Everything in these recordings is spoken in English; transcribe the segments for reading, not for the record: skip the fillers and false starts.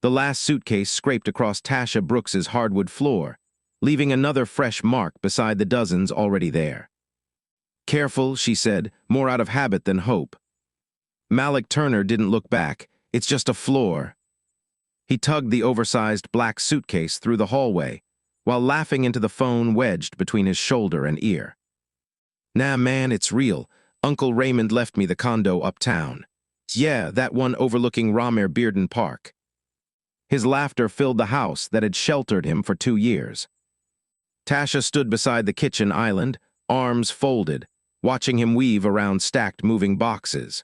The last suitcase scraped across Tasha Brooks's hardwood floor, leaving another fresh mark beside the dozens already there. "Careful," she said, more out of habit than hope. Malik Turner didn't look back. "It's just a floor." He tugged the oversized black suitcase through the hallway, while laughing into the phone wedged between his shoulder and ear. "Nah, man, it's real. Uncle Raymond left me the condo uptown. Yeah, that one overlooking Ramer Bearden Park." His laughter filled the house that had sheltered him for 2 years. Tasha stood beside the kitchen island, arms folded, watching him weave around stacked moving boxes.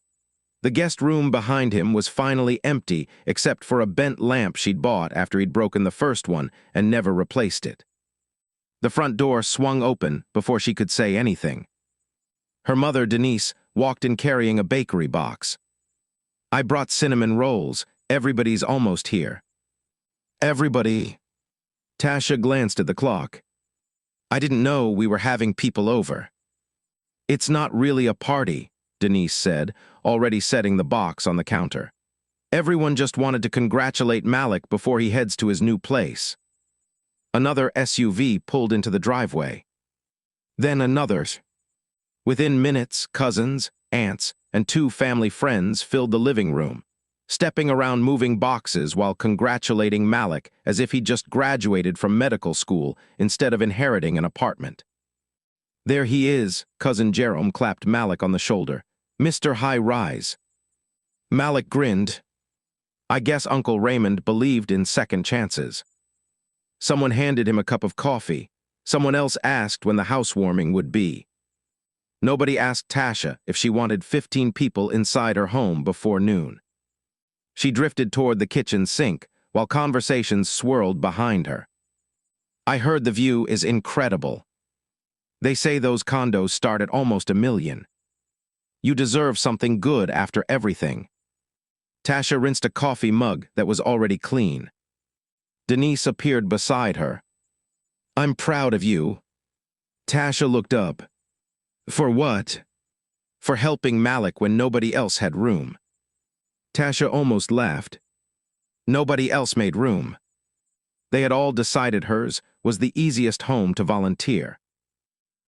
The guest room behind him was finally empty except for a bent lamp she'd bought after he'd broken the first one and never replaced it. The front door swung open before she could say anything. Her mother, Denise, walked in carrying a bakery box. "I brought cinnamon rolls. Everybody's almost here." "Everybody?" Tasha glanced at the clock. "I didn't know we were having people over." "It's not really a party," Denise said, already setting the box on the counter. "Everyone just wanted to congratulate Malik before he heads to his new place." Another SUV pulled into the driveway. Then another. Within minutes, cousins, aunts, and 2 family friends filled the living room, stepping around moving boxes while congratulating Malik as if he'd just graduated from medical school instead of inheriting an apartment. "There he is," Cousin Jerome clapped Malik on the shoulder. "Mr. High Rise." Malik grinned. I guess Uncle Raymond believed in second chances. Someone handed him a cup of coffee. Someone else asked when the housewarming would be. Nobody asked Tasha if she wanted 15 people inside her home before noon. She drifted toward the kitchen sink while conversations swirled behind her. "I heard the view is incredible. They say those condos start at almost $1 million. You deserve something good after everything." Tasha rinsed a coffee mug that was already clean. Denise appeared beside her. "I'm proud of you." Tasha looked up. "For what?" "For helping Malik when nobody else had room." Tasha almost laughed. Nobody else made room. They had all decided hers was the easiest home to volunteer.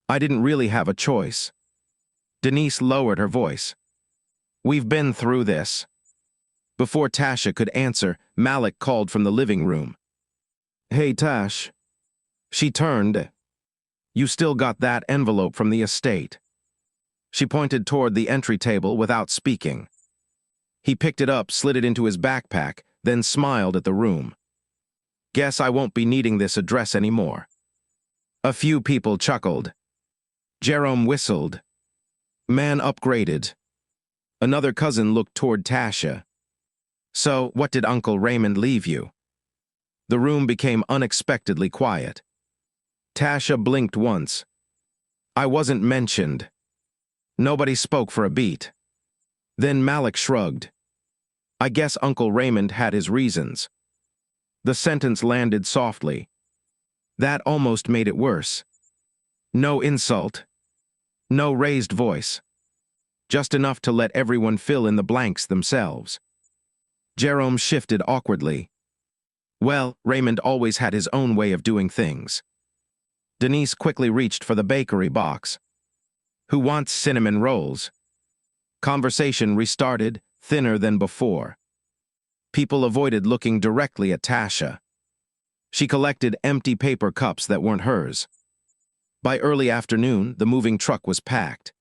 "I didn't really have a choice." Denise lowered her voice. "We've been through this." Before Tasha could answer, Malik called from the living room. "Hey, Tash." She turned. "You still got that envelope from the estate." She pointed toward the entry table without speaking. He picked it up, slid it into his backpack, then smiled at the room. "Guess I won't be needing this address anymore." A few people chuckled. Jerome whistled. "Man upgraded." Another cousin looked toward Tasha. "So, what did Uncle Raymond leave you?" The room became unexpectedly quiet. Tasha blinked once. "I wasn't mentioned." Nobody spoke for a beat. Then Malik shrugged. "I guess Uncle Raymond had his reasons." The sentence landed softly. That almost made it worse. No insult. No raised voice. Just enough to let everyone fill in the blanks themselves. Jerome shifted awkwardly. "Well, Raymond always had his own way of doing things." Denise quickly reached for the bakery box. "Who wants cinnamon rolls?" Conversation restarted, thinner than before. People avoided looking directly at Tasha. She collected empty paper cups that weren't hers. By early afternoon, the moving truck was packed.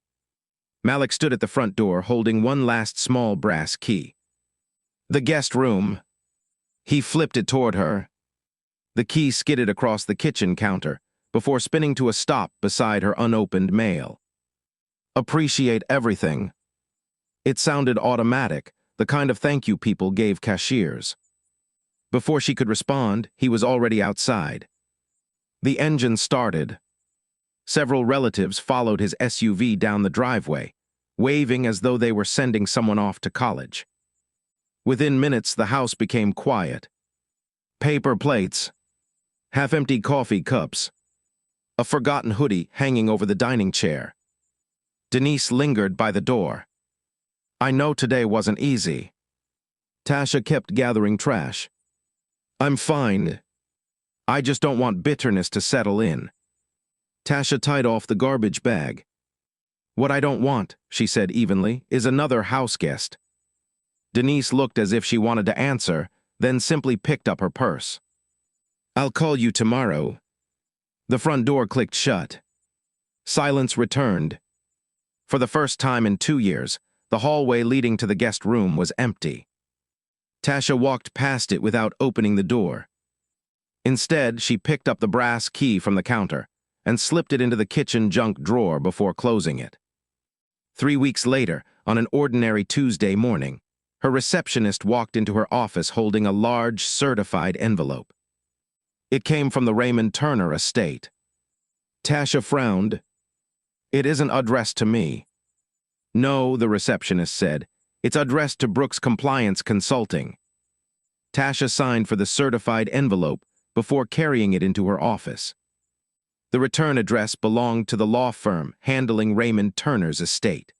Malik stood at the front door holding one last small brass key. "The guest room." He flipped it toward her. The key skidded across the kitchen counter before spinning to a stop beside her unopened mail. "Appreciate everything." It sounded automatic, the kind of thank you people gave cashiers. Before she could respond, he was already outside. The engine started. Several relatives followed his SUV down the driveway, waving as though they were sending someone off to college. Within minutes, the house became quiet. Paper plates, half-empty coffee cups, a forgotten hoodie hanging over the dining chair. Denise lingered by the door. "I know today wasn't easy." Tasha kept gathering trash. I'm fine. I just don't want bitterness to settle in. Tasha tied off the garbage bag. What I don't want, she said evenly, is another house guest. Denise looked as if she wanted to answer, then simply picked up her purse. I'll call you tomorrow. The front door clicked shut. Silence returned. For the first time in 2 years, the hallway leading to the guest room was empty. Tasha walked past it without opening the door. Instead, she picked up the brass key from the counter and slipped it into the kitchen junk drawer before closing it. 3 weeks later, on an ordinary Tuesday morning, her receptionist walked into her office holding a large, certified envelope. It came from the Raymond Turner estate. Tasha frowned. It isn't addressed to me. No, the receptionist said. It's addressed to Brooks Compliance Consulting. Tasha signed for the certified envelope before carrying it into her office. The return address belonged to the law firm handling Raymond Turner's estate.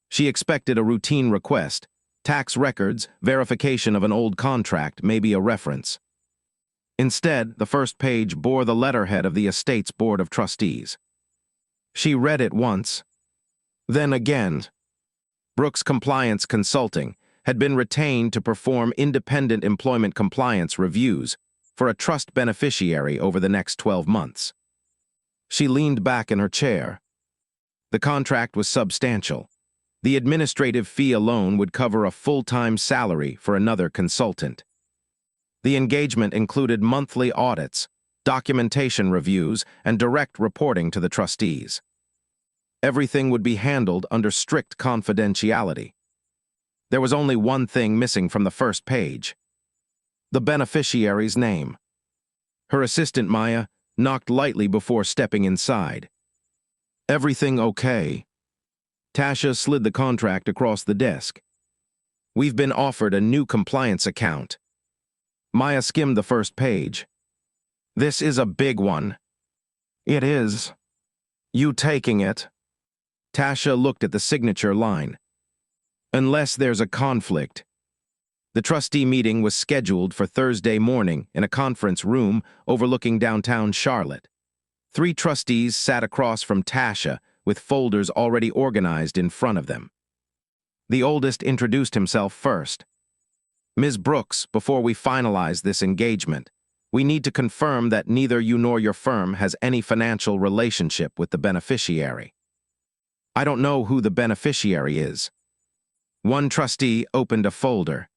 She expected a routine request, tax records, verification of an old contract, maybe a reference. Instead, the first page bore the letterhead of the estate's board of trustees. She read it once, then again. Brooks Compliance Consulting had been retained to perform independent employment compliance reviews for a trust beneficiary over the next 12 months. She leaned back in her chair. The contract was substantial. The administrative fee alone would cover a full-time salary for another consultant. The engagement included monthly audits, documentation reviews, and direct reporting to the trustees. Everything would be handled under strict confidentiality. There was only one thing missing from the first page: the beneficiary's name. Her assistant, Maya, knocked lightly before stepping inside. Everything okay? Tasha slid the contract across the desk. We've been offered a new compliance account. Maya skimmed the first page. This is a big one. It is. You taking it? Tasha looked at the signature line. Unless there's a conflict. The trustee meeting was scheduled for Thursday morning in a conference room overlooking downtown Charlotte. 3 trustees sat across from Tasha with folders already organized in front of them. The oldest introduced himself first. Ms. Brooks, before we finalize this engagement, we need to confirm that neither you nor your firm has any financial relationship with the beneficiary. I don't know who the beneficiary is. One trustee opened a folder.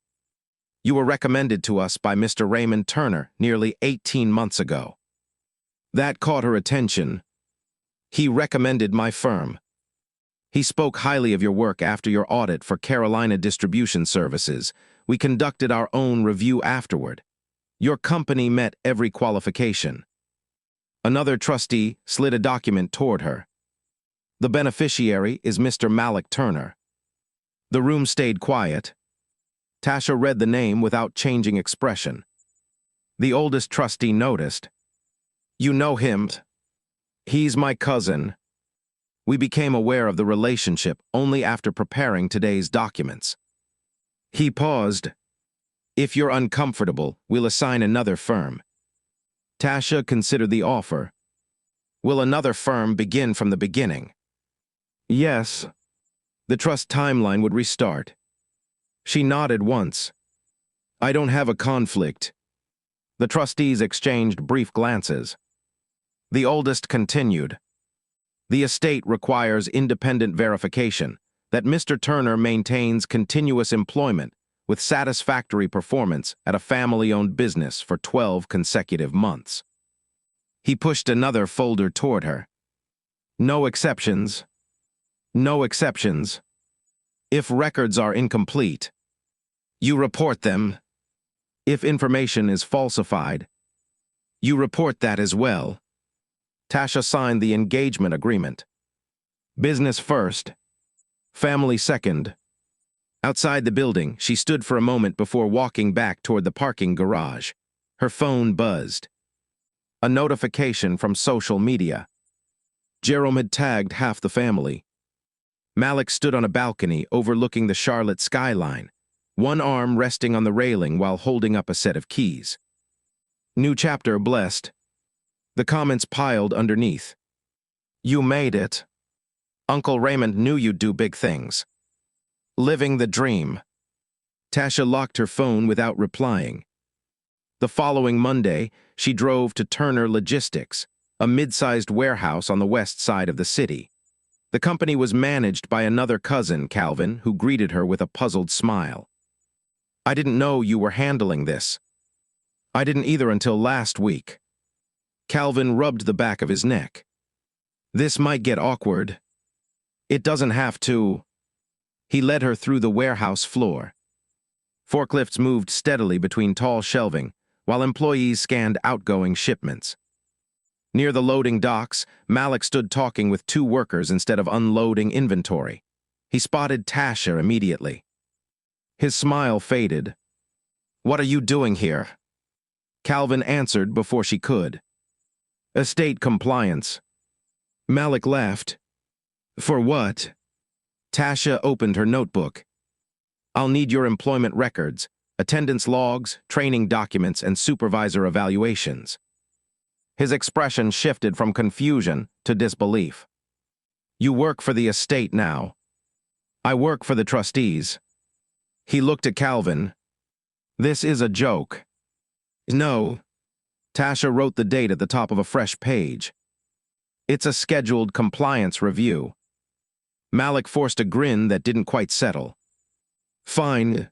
You were recommended to us by Mr. Raymond Turner nearly 18 months ago. That caught her attention. He recommended my firm. He spoke highly of your work after your audit for Carolina Distribution Services. We conducted our own review afterward. Your company met every qualification. Another trustee slid a document toward her. The beneficiary is Mr. Malik Turner. The room stayed quiet. Tasha read the name without changing expression. The oldest trustee noticed. You know him. He's my cousin. We became aware of the relationship only after preparing today's documents. He paused. If you're uncomfortable, we'll assign another firm. Tasha considered the offer. Will another firm begin from the beginning? Yes. The trust timeline would restart. She nodded once. I don't have a conflict. The trustees exchanged brief glances. The oldest continued. The estate requires independent verification that Mr. Turner maintains continuous employment with satisfactory performance at a family-owned business for 12 consecutive months. He pushed another folder toward her. No exceptions. No exceptions. If records are incomplete, you report them. If information is falsified, you report that as well. Tasha signed the engagement agreement. Business first, family second. Outside the building, she stood for a moment before walking back toward the parking garage. Her phone buzzed. A notification from social media. Jerome had tagged half the family. Malik stood on a balcony overlooking the Charlotte skyline, one arm resting on the railing while holding up a set of keys. New chapter blessed. The comments piled underneath. You made it. Uncle Raymond knew you'd do big things. Living the dream. Tasha locked her phone without replying. The following Monday, she drove to Turner Logistics, a mid-sized warehouse on the west side of the city. The company was managed by another cousin, Calvin, who greeted her with a puzzled smile. I didn't know you were handling this. I didn't either until last week. Calvin rubbed the back of his neck. This might get awkward. It doesn't have to. He led her through the warehouse floor. Forklifts moved steadily between tall shelving, while employees scanned outgoing shipments. Near the loading docks, Malik stood talking with two workers instead of unloading inventory. He spotted Tasha immediately. His smile faded. What are you doing here? Calvin answered before she could. Estate compliance. Malik laughed. For what? Tasha opened her notebook. I'll need your employment records, attendance logs, training documents, and supervisor evaluations. His expression shifted from confusion to disbelief. You work for the estate now. I work for the trustees. He looked at Calvin. This is a joke. No. Tasha wrote the date at the top of a fresh page. It's a scheduled compliance review. Malik forced a grin that didn't quite settle. Fine.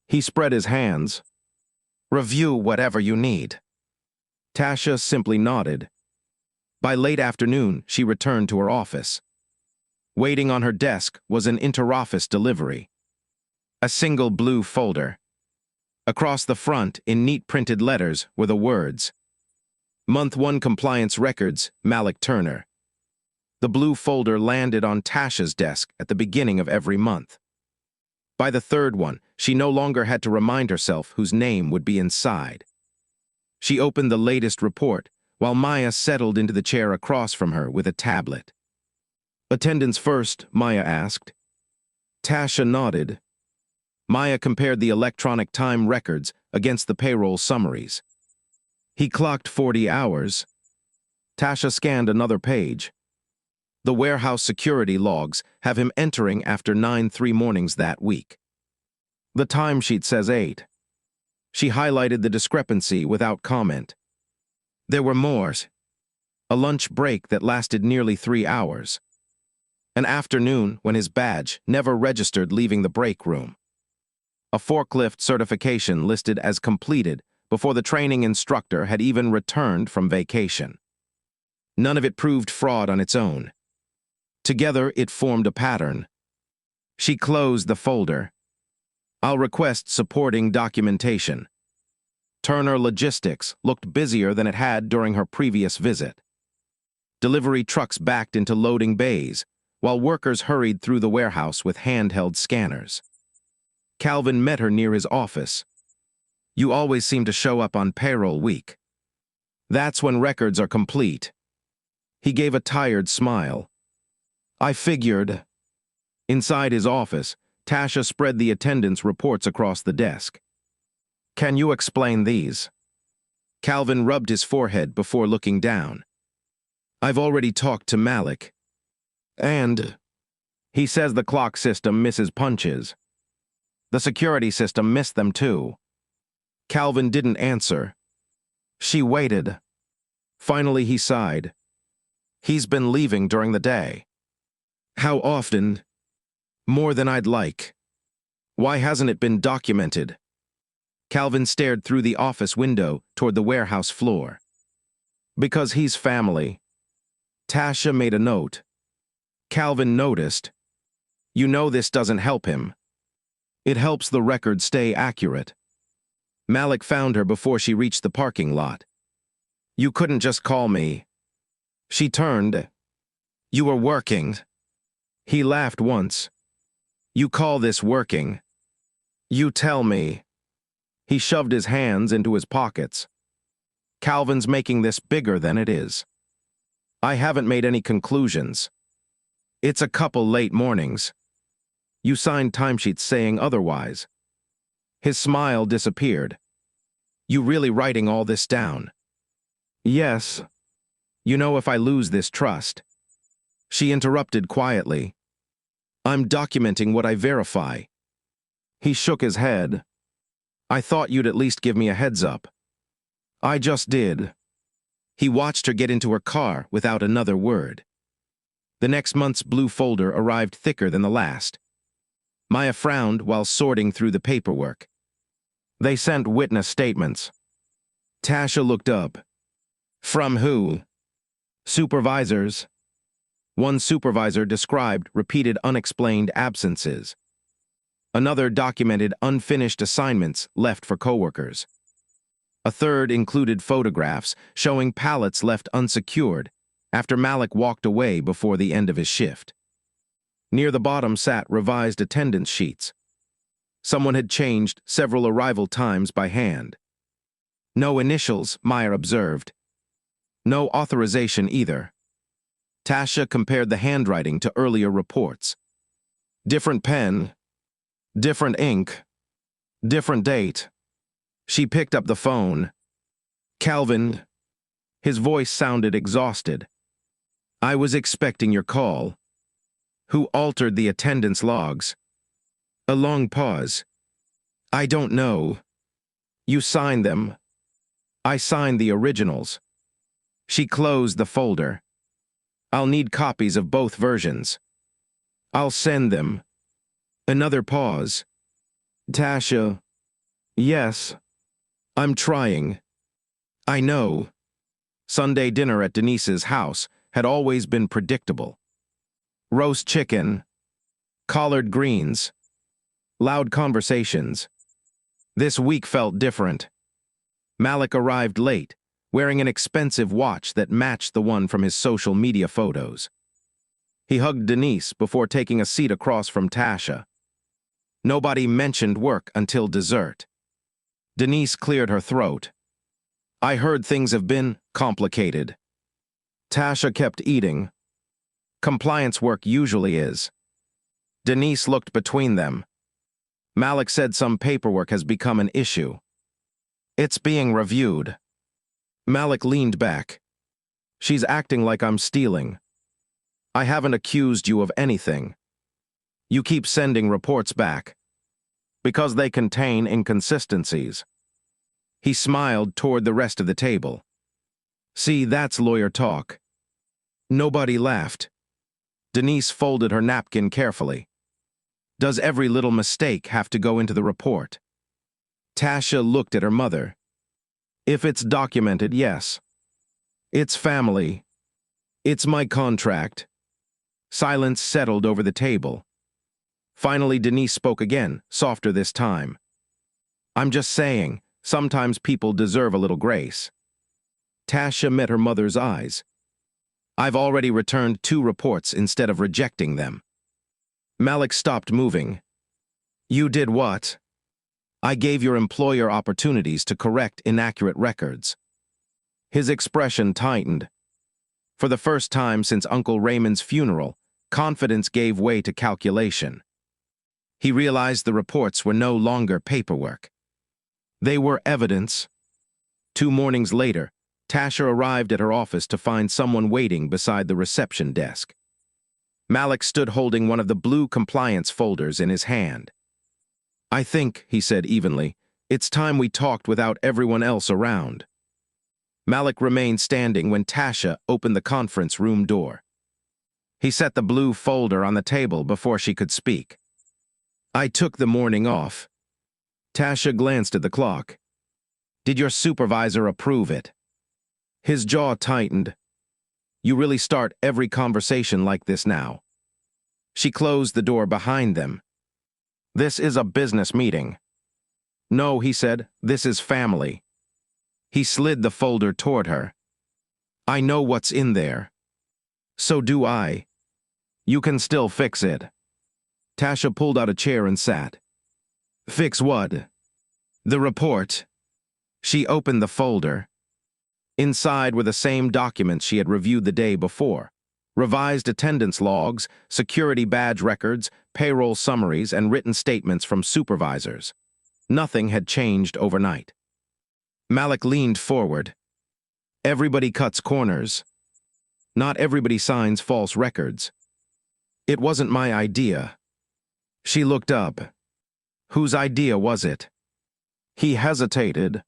He spread his hands. Review whatever you need. Tasha simply nodded. By late afternoon, she returned to her office. Waiting on her desk was an interoffice delivery. A single blue folder. Across the front, in neat printed letters, were the words, Month 1 Compliance Records, Malik Turner. The blue folder landed on Tasha's desk at the beginning of every month. By the third one, she no longer had to remind herself whose name would be inside. She opened the latest report, while Maya settled into the chair across from her with a tablet. Attendance first, Maya asked. Tasha nodded. Maya compared the electronic time records against the payroll summaries. He clocked 40 hours. Tasha scanned another page. The warehouse security logs have him entering after 9:03 mornings that week. The timesheet says 8. She highlighted the discrepancy without comment. There were more. A lunch break that lasted nearly 3 hours. An afternoon when his badge never registered leaving the break room. A forklift certification listed as completed before the training instructor had even returned from vacation. None of it proved fraud on its own. Together, it formed a pattern. She closed the folder. I'll request supporting documentation. Turner Logistics looked busier than it had during her previous visit. Delivery trucks backed into loading bays, while workers hurried through the warehouse with handheld scanners. Calvin met her near his office. You always seem to show up on payroll week. That's when records are complete. He gave a tired smile. I figured. Inside his office, Tasha spread the attendance reports across the desk. Can you explain these? Calvin rubbed his forehead before looking down. I've already talked to Malik. And he says the clock system misses punches. The security system missed them too. Calvin didn't answer. She waited. Finally, he sighed. He's been leaving during the day. How often? More than I'd like. Why hasn't it been documented? Calvin stared through the office window toward the warehouse floor. Because he's family. Tasha made a note. Calvin noticed. You know this doesn't help him. It helps the record stay accurate. Malik found her before she reached the parking lot. You couldn't just call me. She turned. You were working. He laughed once. You call this working? You tell me. He shoved his hands into his pockets. Calvin's making this bigger than it is. I haven't made any conclusions. It's a couple late mornings. You signed timesheets saying otherwise. His smile disappeared. You really writing all this down? Yes. You know, if I lose this trust. She interrupted quietly. I'm documenting what I verify. He shook his head. I thought you'd at least give me a heads up. I just did. He watched her get into her car without another word. The next month's blue folder arrived thicker than the last. Maya frowned while sorting through the paperwork. They sent witness statements. Tasha looked up. From who? Supervisors. One supervisor described repeated unexplained absences. Another documented unfinished assignments left for coworkers. A third included photographs showing pallets left unsecured after Malik walked away before the end of his shift. Near the bottom sat revised attendance sheets. Someone had changed several arrival times by hand. No initials, Meyer observed. No authorization either. Tasha compared the handwriting to earlier reports. Different pen, different ink, different date. She picked up the phone. Calvin. His voice sounded exhausted. I was expecting your call. Who altered the attendance logs? A long pause. I don't know. You signed them. I signed the originals. She closed the folder. I'll need copies of both versions. I'll send them. Another pause. Tasha. Yes. I'm trying. I know. Sunday dinner at Denise's house had always been predictable. Roast chicken, collard greens, loud conversations. This week felt different. Malik arrived late, wearing an expensive watch that matched the one from his social media photos. He hugged Denise before taking a seat across from Tasha. Nobody mentioned work until dessert. Denise cleared her throat. I heard things have been complicated. Tasha kept eating. Compliance work usually is. Denise looked between them. Malik said some paperwork has become an issue. It's being reviewed. Malik leaned back. She's acting like I'm stealing. I haven't accused you of anything. You keep sending reports back. Because they contain inconsistencies. He smiled toward the rest of the table. See, that's lawyer talk. Nobody laughed. Denise folded her napkin carefully. Does every little mistake have to go into the report? Tasha looked at her mother. If it's documented, yes. It's family. It's my contract. Silence settled over the table. Finally, Denise spoke again, softer this time. I'm just saying, sometimes people deserve a little grace. Tasha met her mother's eyes. I've already returned 2 reports instead of rejecting them. Malik stopped moving. You did what? I gave your employer opportunities to correct inaccurate records. His expression tightened. For the first time since Uncle Raymond's funeral, confidence gave way to calculation. He realized the reports were no longer paperwork. They were evidence. 2 mornings later, Tasha arrived at her office to find someone waiting beside the reception desk. Malik stood holding one of the blue compliance folders in his hand. I think, he said evenly, it's time we talked without everyone else around. Malik remained standing when Tasha opened the conference room door. He set the blue folder on the table before she could speak. I took the morning off. Tasha glanced at the clock. Did your supervisor approve it? His jaw tightened. You really start every conversation like this now. She closed the door behind them. This is a business meeting. No, he said, this is family. He slid the folder toward her. I know what's in there. So do I. You can still fix it. Tasha pulled out a chair and sat. Fix what? The report. She opened the folder. Inside were the same documents she had reviewed the day before. Revised attendance logs, security badge records, payroll summaries, and written statements from supervisors. Nothing had changed overnight. Malik leaned forward. Everybody cuts corners. Not everybody signs false records. It wasn't my idea. She looked up. Whose idea was it? He hesitated.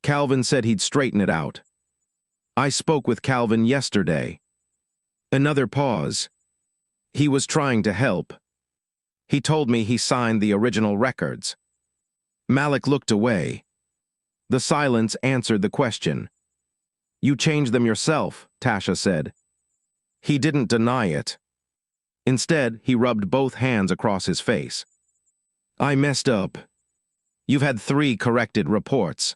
Calvin said he'd straighten it out. I spoke with Calvin yesterday. Another pause. He was trying to help. He told me he signed the original records. Malik looked away. The silence answered the question. You changed them yourself, Tasha said. He didn't deny it. Instead, he rubbed both hands across his face. I messed up. You've had 3 corrected reports.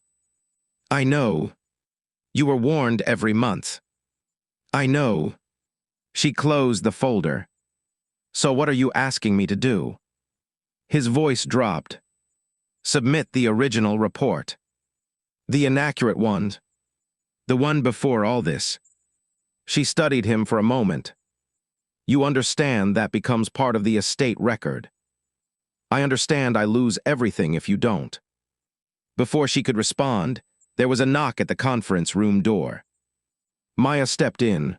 I know. You were warned every month. I know. She closed the folder. So what are you asking me to do? His voice dropped. Submit the original report. The inaccurate one. The one before all this. She studied him for a moment. You understand that becomes part of the estate record. I understand I lose everything if you don't. Before she could respond, there was a knock at the conference room door. Maya stepped in.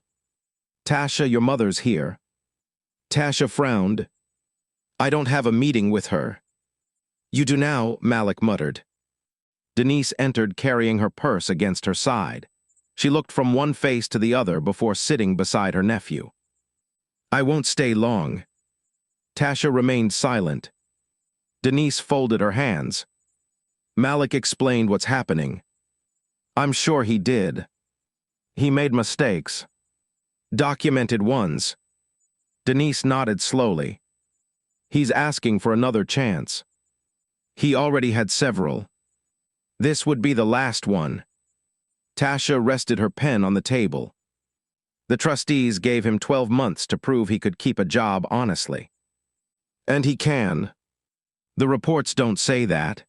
Tasha, your mother's here. Tasha frowned. I don't have a meeting with her. You do now, Malik muttered. Denise entered carrying her purse against her side. She looked from one face to the other before sitting beside her nephew. I won't stay long. Tasha remained silent. Denise folded her hands. Malik explained what's happening. I'm sure he did. He made mistakes. Documented ones. Denise nodded slowly. He's asking for another chance. He already had several. This would be the last one. Tasha rested her pen on the table. The trustees gave him 12 months to prove he could keep a job honestly. And he can. The reports don't say that.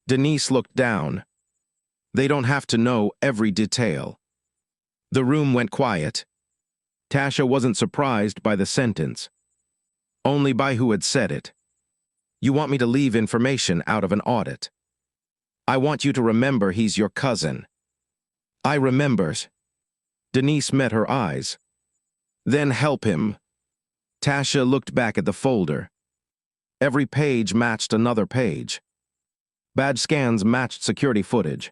Denise looked down. They don't have to know every detail. The room went quiet. Tasha wasn't surprised by the sentence. Only by who had said it. You want me to leave information out of an audit. I want you to remember he's your cousin. I remembers. Denise met her eyes. Then help him. Tasha looked back at the folder. Every page matched another page. Badge scans matched security footage.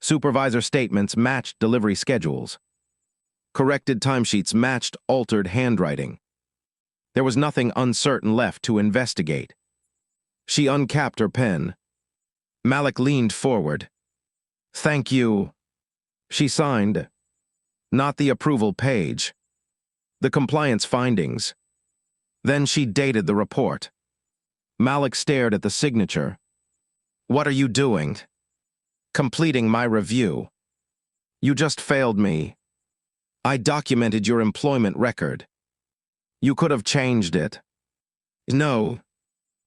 Supervisor statements matched delivery schedules. Corrected timesheets matched altered handwriting. There was nothing uncertain left to investigate. She uncapped her pen. Malik leaned forward. Thank you. She signed. Not the approval page. The compliance findings. Then she dated the report. Malik stared at the signature. What are you doing? Completing my review. You just failed me. I documented your employment record. You could have changed it. No.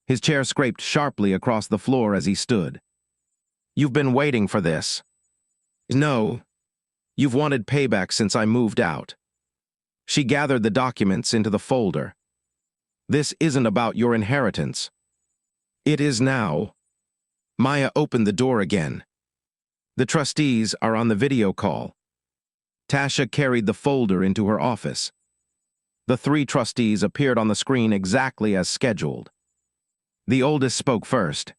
His chair scraped sharply across the floor as he stood. You've been waiting for this. No. You've wanted payback since I moved out. She gathered the documents into the folder. This isn't about your inheritance. It is now. Maya opened the door again. The trustees are on the video call. Tasha carried the folder into her office. The 3 trustees appeared on the screen exactly as scheduled. The oldest spoke first.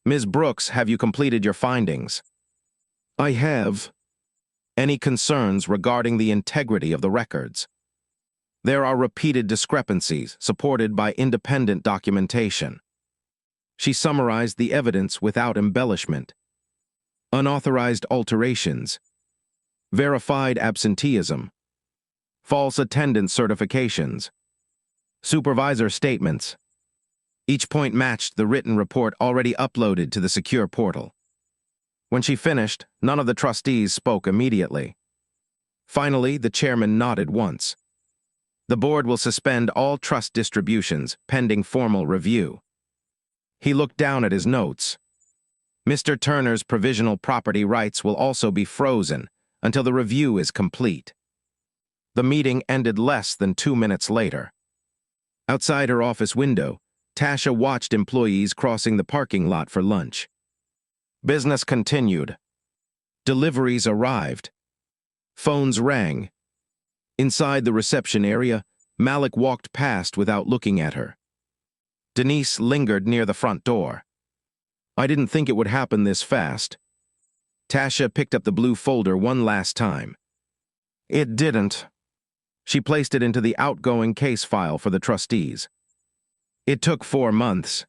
Ms. Brooks, have you completed your findings? I have. Any concerns regarding the integrity of the records? There are repeated discrepancies supported by independent documentation. She summarized the evidence without embellishment. Unauthorized alterations. Verified absenteeism. False attendance certifications. Supervisor statements. Each point matched the written report already uploaded to the secure portal. When she finished, none of the trustees spoke immediately. Finally, the chairman nodded once. The board will suspend all trust distributions pending formal review. He looked down at his notes. Mr. Turner's provisional property rights will also be frozen until the review is complete. The meeting ended less than 2 minutes later. Outside her office window, Tasha watched employees crossing the parking lot for lunch. Business continued. Deliveries arrived. Phones rang. Inside the reception area, Malik walked past without looking at her. Denise lingered near the front door. I didn't think it would happen this fast. Tasha picked up the blue folder one last time. It didn't. She placed it into the outgoing case file for the trustees. It took 4 months.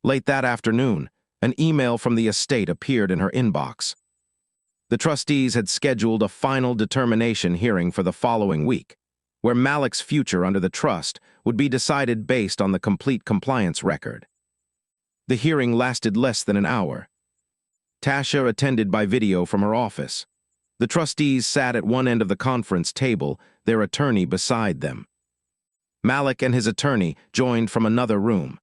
Late that afternoon, an email from the estate appeared in her inbox. The trustees had scheduled a final determination hearing for the following week, where Malik's future under the trust would be decided based on the complete compliance record. The hearing lasted less than an hour. Tasha attended by video from her office. The trustees sat at one end of the conference table, their attorney beside them. Malik and his attorney joined from another room.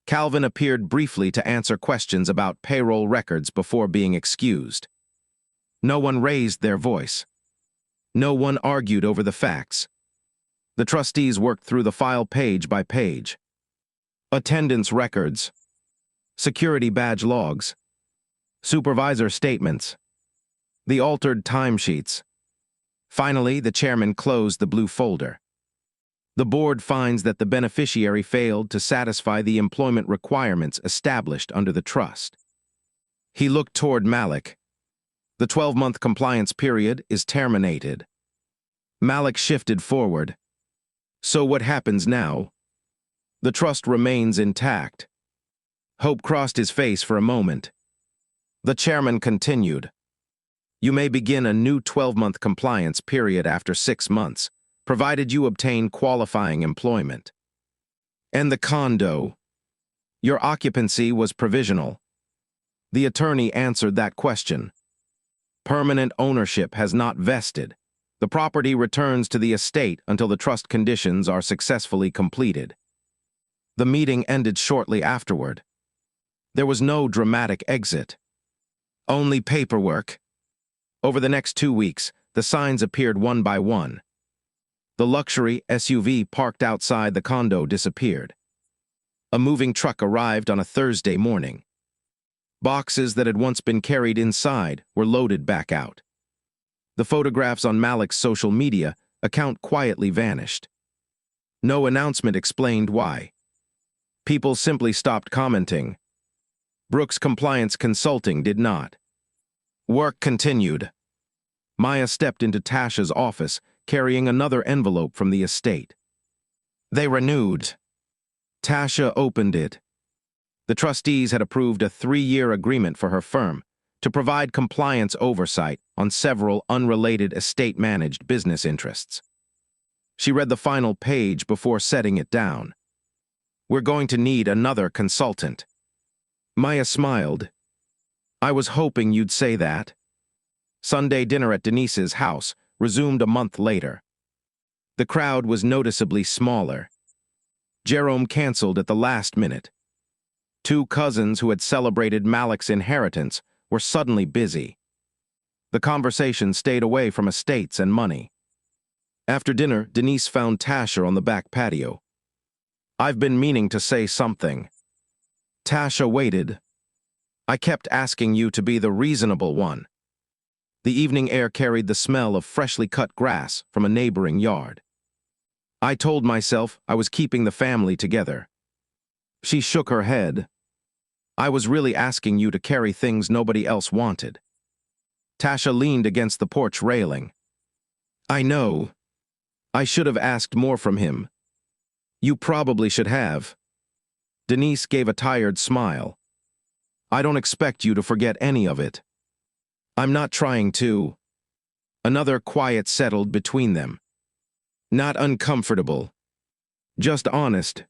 Calvin appeared briefly to answer questions about payroll records before being excused. No one raised their voice. No one argued over the facts. The trustees worked through the file page by page. Attendance records, security badge logs, supervisor statements, the altered timesheets. Finally, the chairman closed the blue folder. The board finds that the beneficiary failed to satisfy the employment requirements established under the trust. He looked toward Malik. The 12-month compliance period is terminated. Malik shifted forward. So what happens now? The trust remains intact. Hope crossed his face for a moment. The chairman continued. You may begin a new 12-month compliance period after 6 months, provided you obtain qualifying employment. And the condo? Your occupancy was provisional. The attorney answered that question. Permanent ownership has not vested. The property returns to the estate until the trust conditions are successfully completed. The meeting ended shortly afterward. There was no dramatic exit. Only paperwork. Over the next 2 weeks, the signs appeared one by one. The luxury SUV parked outside the condo disappeared. A moving truck arrived on a Thursday morning. Boxes that had once been carried inside were loaded back out. The photographs on Malik's social media account quietly vanished. No announcement explained why. People simply stopped commenting. Brooks Compliance Consulting did not. Work continued. Maya stepped into Tasha's office, carrying another envelope from the estate. They renewed. Tasha opened it. The trustees had approved a 3-year agreement for her firm to provide compliance oversight on several unrelated estate-managed business interests. She read the final page before setting it down. We're going to need another consultant. Maya smiled. I was hoping you'd say that. Sunday dinner at Denise's house resumed a month later. The crowd was noticeably smaller. Jerome canceled at the last minute. 2 cousins who had celebrated Malik's inheritance were suddenly busy. The conversation stayed away from estates and money. After dinner, Denise found Tasha on the back patio. I've been meaning to say something. Tasha waited. I kept asking you to be the reasonable one. The evening air carried the smell of freshly cut grass from a neighboring yard. I told myself I was keeping the family together. She shook her head. I was really asking you to carry things nobody else wanted. Tasha leaned against the porch railing. I know. I should have asked more from him. You probably should have. Denise gave a tired smile. I don't expect you to forget any of it. I'm not trying to. Another quiet settled between them. Not uncomfortable. Just honest.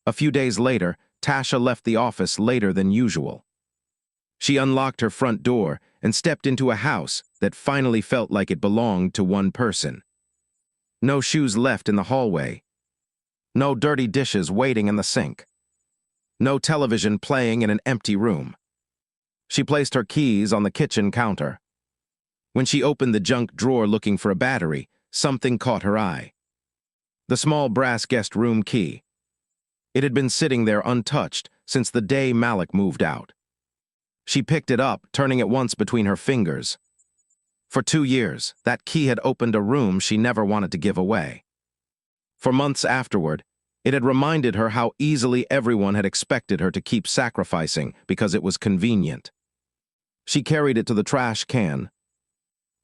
A few days later, Tasha left the office later than usual. She unlocked her front door and stepped into a house that finally felt like it belonged to one person. No shoes left in the hallway. No dirty dishes waiting in the sink. No television playing in an empty room. She placed her keys on the kitchen counter. When she opened the junk drawer looking for a battery, something caught her eye. The small brass guest room key. It had been sitting there untouched since the day Malik moved out. She picked it up, turning it once between her fingers. For 2 years, that key had opened a room she never wanted to give away. For months afterward, it had reminded her how easily everyone had expected her to keep sacrificing because it was convenient. She carried it to the trash can.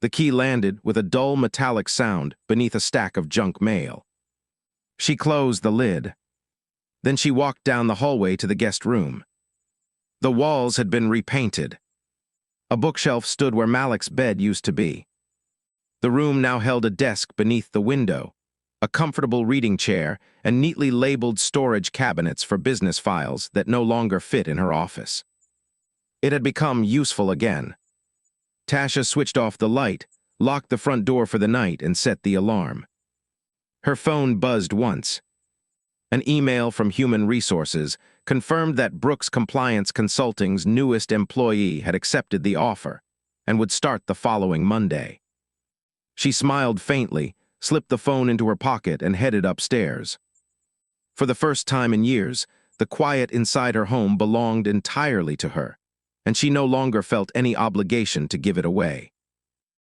The key landed with a dull metallic sound beneath a stack of junk mail. She closed the lid. Then she walked down the hallway to the guest room. The walls had been repainted. A bookshelf stood where Malik's bed used to be. The room now held a desk beneath the window, a comfortable reading chair, and neatly labeled storage cabinets for business files that no longer fit in her office. It had become useful again. Tasha switched off the light, locked the front door for the night, and set the alarm. Her phone buzzed once. An email from Human Resources confirmed that Brooks Compliance Consulting's newest employee had accepted the offer and would start the following Monday. She smiled faintly, slipped the phone into her pocket, and headed upstairs. For the first time in years, the quiet inside her home belonged entirely to her, and she no longer felt any obligation to give it away.